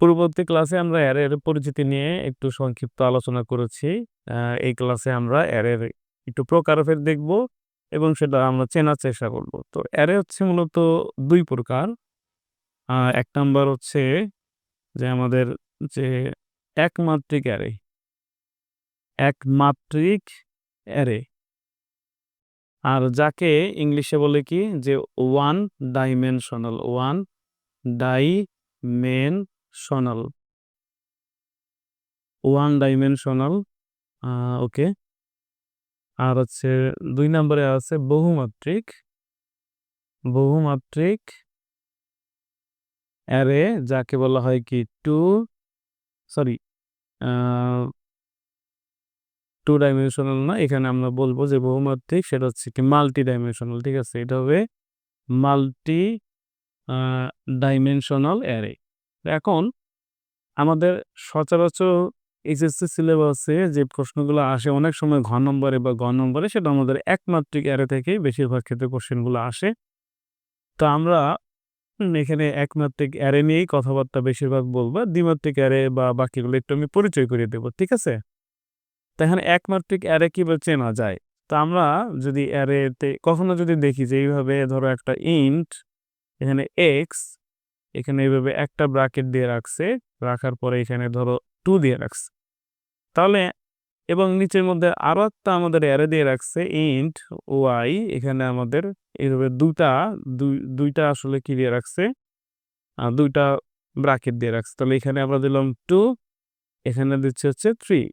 পূর্ববর্তী ক্লাসে আমরা অ্যারের পরিচিতি নিয়ে একটু সংক্ষিপ্ত আলোচনা করেছি। এই ক্লাসে আমরা অ্যারের একটু প্রকারভেদ দেখব এবং সেটা আমরা চেনার চেষ্টা করব। তো অ্যারে হচ্ছে মূলত ২ প্রকার। ১ নাম্বার হচ্ছে যে আমাদের যে একমাত্রিক অ্যারে, একমাত্রিক অ্যারে। আর যাকে ইংলিশে বলে কি যে one dimensional, one dimensional, one dimensional okay. আর হচ্ছে ২ নম্বরে আছে বহুমাত্রিক, বহুমাত্রিক অ্যারে যাকে বলা হয় কি সরি আ 2 ডাইমেনশনাল না, এখানে আমরা বলবো যে বহুমাত্রিক সেটা হচ্ছে কি মাল্টি ডাইমেনশনাল। ঠিক আছে? এটা হবে মাল্টি আ ডাইমেনশনাল অ্যারে। এখন আমাদের সচরাচর এইচএসসি সিলেবাসে যে প্রশ্নগুলো আসে অনেক সময় ঘ নম্বরে বা গ নম্বরে, সেটা আমাদের একমাত্রিক অ্যারে থেকেই বেশিরভাগ ক্ষেত্রে কোশ্চেনগুলো আসে। তো আমরা এখানে একমাত্রিক অ্যারে নিয়েই কথাবার্তা বেশিরভাগ বলবো। দ্বিমাত্রিক অ্যারে বা বাকিগুলো একটু আমি পরিচয় করিয়ে দেব। ঠিক আছে? তো এখানে একমাত্রিক অ্যারে কিভাবে চেনা যায়? তো আমরা যদি অ্যারেতে কখনো যদি দেখি যে এইভাবে ধরো একটা ইন্ট, এখানে এক্স, এখানে এইভাবে একটা ব্র্যাকেট দিয়ে রাখছে, রাখার পরে এখানে ধরো 2 দিয়ে রাখছে। তাহলে এবং নিচের মধ্যে আরো একটা আমাদের অ্যারে দিয়ে রাখছে ইন্ট ওয়াই, এখানে আমাদের এইভাবে দুইটা আসলে কি দিয়ে রাখছে, ২ টা ব্র্যাকেট দিয়ে রাখছে। তাহলে এখানে আমরা দিলাম 2, এখানে দিচ্ছি হচ্ছে 3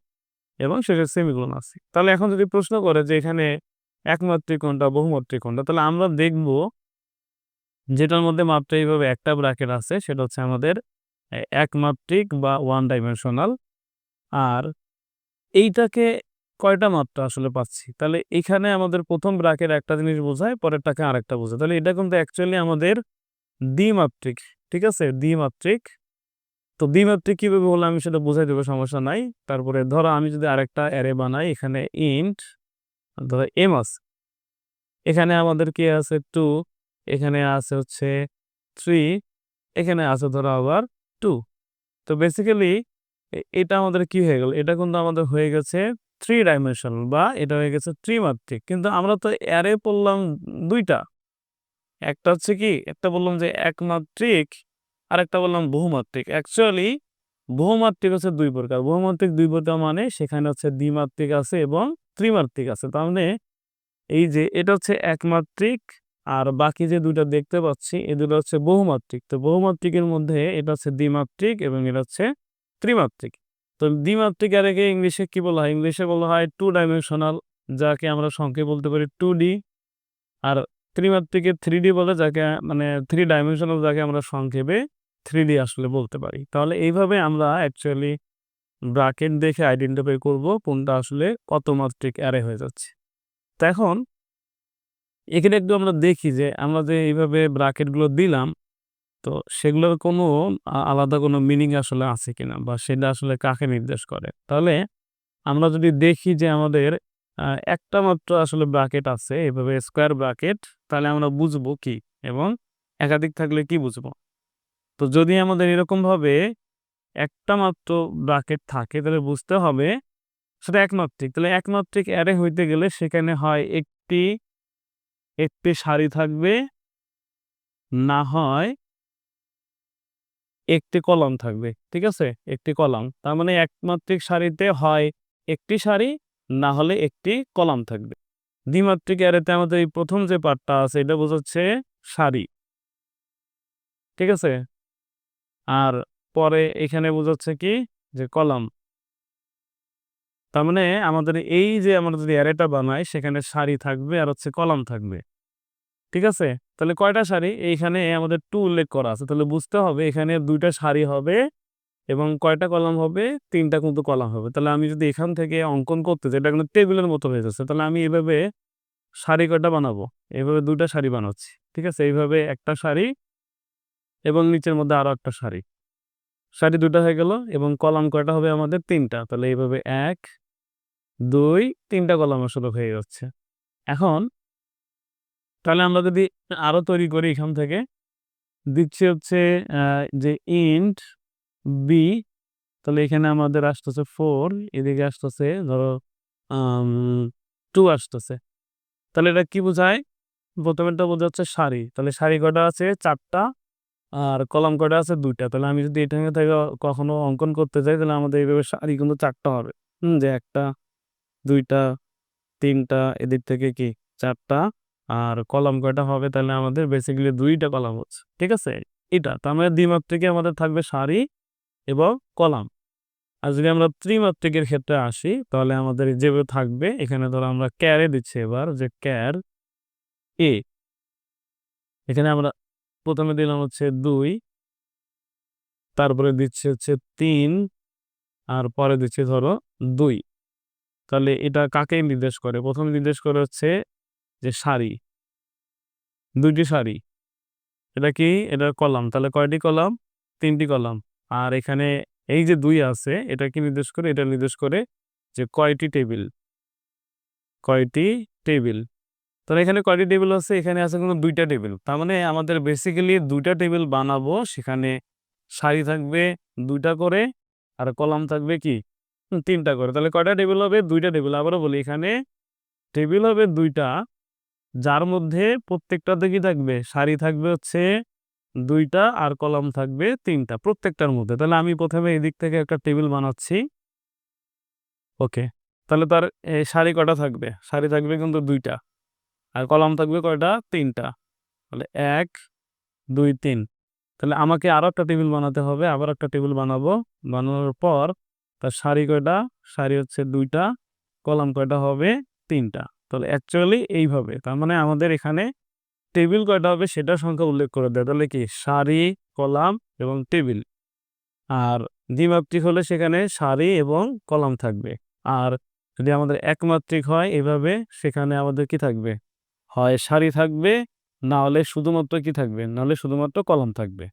এবং শেষে সেমিকোলন আছে। তাহলে এখন যদি প্রশ্ন করে যে এখানে একমাত্রিক কোনটা, বহুমাত্রিক কোনটা? তাহলে আমরা দেখব যেটার মধ্যে মাত্র এইভাবে একটা ব্র্যাকেট আছে সেটা হচ্ছে আমাদের একমাত্রিক বা ওয়ান ডাইমেনশনাল। আর এইটাকে কয়টা মাত্রা আসলে পাচ্ছি? তাহলে এখানে আমাদের ১ম ব্র্যাকেট একটা জিনিস বোঝায়, পরেরটাকে আরেকটা বোঝায়। তাহলে এটা কিন্তু অ্যাকচুয়ালি আমাদের দ্বিমাত্রিক। ঠিক আছে? দ্বিমাত্রিক। তো দ্বিমাত্রিক কিভাবে হলো আমি সেটা বুঝাই দেব, সমস্যা নাই। তারপরে ধরো আমি যদি আরেকটা অ্যারে বানাই, এখানে ইন্ট ধরো এম আছে। এখানে আমাদের কি আছে 2, এখানে আছে হচ্ছে 3, এখানে আছে ধরো আবার 2। তো বেসিক্যালি এটা আমাদের কি হয়ে গেল? এটা কিন্তু আমাদের হয়ে গেছে 3 ডাইমেনশনাল বা এটা হয়ে গেছে ত্রিমাত্রিক। কিন্তু আমরা তো অ্যারে পড়লাম ২ টা। একটা হচ্ছে কি, একটা বললাম যে একমাত্রিক, আরেকটা বললাম বহুমাত্রিক। অ্যাকচুয়ালি বহুমাত্রিক হচ্ছে ২ প্রকার। বহুমাত্রিক ২ প্রকার মানে সেখানে হচ্ছে দ্বিমাত্রিক আছে এবং ত্রিমাত্রিক আছে। তার মানে এই যে এটা হচ্ছে একমাত্রিক, আর বাকি যে ২ টা দেখতে পাচ্ছি এই ২ টা হচ্ছে বহুমাত্রিক। তো বহুমাত্রিকের মধ্যে এটা হচ্ছে দ্বিমাত্রিক এবং এটা হচ্ছে ত্রিমাত্রিক। তো দ্বিমাত্রিক অ্যারেকে ইংলিশে কি বলা হয়? ইংলিশে বলা হয় 2 ডাইমেনশনাল, যাকে আমরা সংক্ষেপে বলতে পারি 2D। আর ত্রিমাত্রিকে 3D বলে, যাকে মানে 3 ডাইমেনশনাল, যাকে আমরা সংক্ষেপে 3D আসলে বলতে পারি। তাহলে এইভাবে আমরা অ্যাকচুয়ালি ব্র্যাকেট দেখে আইডেন্টিফাই করব কোনটা আসলে কত মাত্রিক অ্যারে হয়ে যাচ্ছে। তো এখন এখানে একটু আমরা দেখি যে আমরা যে এইভাবে ব্র্যাকেটগুলো দিলাম, তো সেগুলোর কোনো আলাদা কোনো মিনিং আসলে আছে কিনা বা সেটা আসলে কাকে নির্দেশ করে। তাহলে আমরা যদি দেখি যে আমাদের আ একটা মাত্র আসলে ব্র্যাকেট আছে এভাবে স্কয়ার ব্র্যাকেট, তাহলে আমরা বুঝবো কি এবং একাধিক থাকলে কি বুঝবো? তো যদি আমাদের এরকমভাবে একটা মাত্র ব্র্যাকেট থাকে তাহলে বুঝতে হবে সেটা একমাত্রিক। তাহলে একমাত্রিক অ্যারে হইতে গেলে সেখানে হয় একটি সারি থাকবে, না হয় একটি কলাম থাকবে। ঠিক আছে? একটি কলাম। তার মানে একমাত্রিক সারিতে হয় একটি সারি, না হলে একটি কলাম থাকবে। দ্বিমাত্রিক অ্যারেতে আমাদের এই ১ম যে পার্টটা আছে এটা বোঝাচ্ছে সারি। ঠিক আছে? আর পরে এখানে বোঝাচ্ছে কি যে কলাম। তার মানে আমাদের এই যে আমরা যদি অ্যারেটা বানাই সেখানে সারি থাকবে আর হচ্ছে কলাম থাকবে। ঠিক আছে? তাহলে কয়টা সারি? এইখানে আমাদের 2 উল্লেখ করা আছে। তাহলে বুঝতে হবে এখানে ২ টা সারি হবে এবং কয়টা কলাম হবে? ৩ টা কিন্তু কলাম হবে। তাহলে আমি যদি এখান থেকে অঙ্কন করতে যাই, এটা কিন্তু টেবিলের মতো হয়ে যাচ্ছে। তাহলে আমি এভাবে সারি কয়টা বানাবো? এভাবে ২ টা সারি বানাচ্ছি। ঠিক আছে? এইভাবে একটা সারি এবং নিচের মধ্যে আরো একটা সারি। সারি ২ টা হয়ে গেল এবং কলাম কয়টা হবে আমাদের? ৩ টা। তাহলে এইভাবে ১, ২, ৩ টা কলাম আসলে হয়ে যাচ্ছে। এখন তাহলে আমরা যদি আরো তৈরি করি এখান থেকে, দিচ্ছি হচ্ছে আ যে ইন্ট বি, তাহলে এখানে আমাদের আসতেছে 4, এদিকে আসতেছে ধরো 2 আসতেছে। তাহলে এটা কি বোঝায়? প্রথমেরটা বোঝাচ্ছে সারি। তাহলে সারি কয়টা আছে? 4 টা। আর কলাম কয়টা আছে? 2 টা। তাহলে আমি যদি এটা থেকে কখনো অঙ্কন করতে যাই তাহলে আমাদের এইভাবে সারি কিন্তু 4 টা হবে। যে 1 টা, 2 টা, 3 টা, এদিক থেকে কি 4 টা। আর কলাম কয়টা হবে? তাহলে আমাদের বেসিক্যালি 2 টা কলাম হচ্ছে। ঠিক আছে? এটা। তার মানে দ্বিমাত্রিকে আমাদের থাকবে সারি এবং কলাম। আর যদি আমরা ত্রিমাত্রিকের ক্ষেত্রে আসি তাহলে আমাদের যেভাবে থাকবে, এখানে ধরো আমরা ক্যারে দিচ্ছি এবার, যে ক্যার এ, এখানে আমরা প্রথমে দিলাম হচ্ছে 2, তারপরে দিচ্ছি হচ্ছে 3, আর পরে দিচ্ছি ধরো 2। তাহলে এটা কাকে নির্দেশ করে? প্রথমে নির্দেশ করে হচ্ছে যে সারি, 2টি সারি। এটা কি? এটা কলাম। তাহলে কয়টি কলাম? 3টি কলাম। আর এখানে এই যে 2 আছে, এটা কি নির্দেশ করে? এটা নির্দেশ করে যে কয়টি টেবিল, কয়টি টেবিল। তাহলে এখানে কয়টি টেবিল আছে? এখানে আছে কিন্তু 2টা টেবিল। তার মানে আমাদের বেসিক্যালি 2টা টেবিল বানাবো। সেখানে সারি থাকবে 2টা করে, আর কলাম থাকবে কি 3টা করে। তাহলে কয়টা টেবিল হবে? 2টা টেবিল। আবারও বলি, এখানে টেবিল হবে 2টা, যার মধ্যে প্রত্যেকটাতে কি থাকবে? সারি থাকবে হচ্ছে 2টা, আর কলাম থাকবে 3টা প্রত্যেকটার মধ্যে। তাহলে আমি প্রথমে এদিক থেকে একটা টেবিল বানাচ্ছি। ওকে। তাহলে তার সারি কয়টা থাকবে? সারি থাকবে কিন্তু 2টা, আর কলাম থাকবে কয়টা? 3টা। তাহলে 1, 2, 3। তাহলে আমাকে আরো একটা টেবিল বানাতে হবে। আবার একটা টেবিল বানাবো। বানানোর পর তার সারি কয়টা? সারি হচ্ছে 2টা, কলাম কয়টা হবে? 3টা। তাহলে অ্যাকচুয়ালি এইভাবে। তার মানে আমাদের এখানে টেবিল কয়টা হবে সেটার সংখ্যা উল্লেখ করে দেয়। তাহলে কি সারি, কলাম এবং টেবিল। আর দ্বিমাত্রিক হলে সেখানে সারি এবং কলাম থাকবে। আর যদি আমাদের একমাত্রিক হয় এভাবে, সেখানে আমাদের কি থাকবে? হয় সারি থাকবে, না হলে শুধুমাত্র কি থাকবে? না হলে শুধুমাত্র কলাম থাকবে।